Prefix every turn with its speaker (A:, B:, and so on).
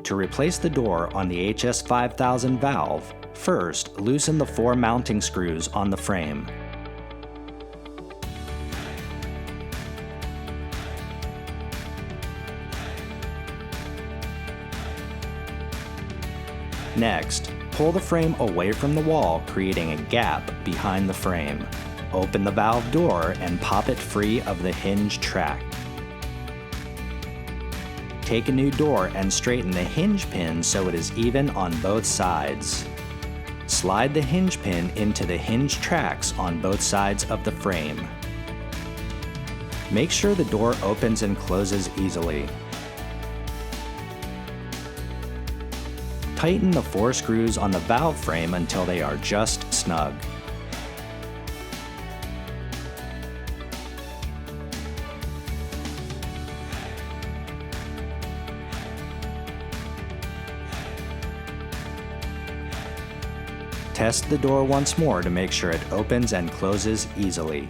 A: To replace the door on the HS5000 valve, first loosen the 4 mounting screws on the frame. Next, pull the frame away from the wall, creating a gap behind the frame. Open the valve door and pop it free of the hinge track. Take a new door and straighten the hinge pin so it is even on both sides. Slide the hinge pin into the hinge tracks on both sides of the frame. Make sure the door opens and closes easily. Tighten the 4 screws on the valve frame until they are just snug. Test the door once more to make sure it opens and closes easily.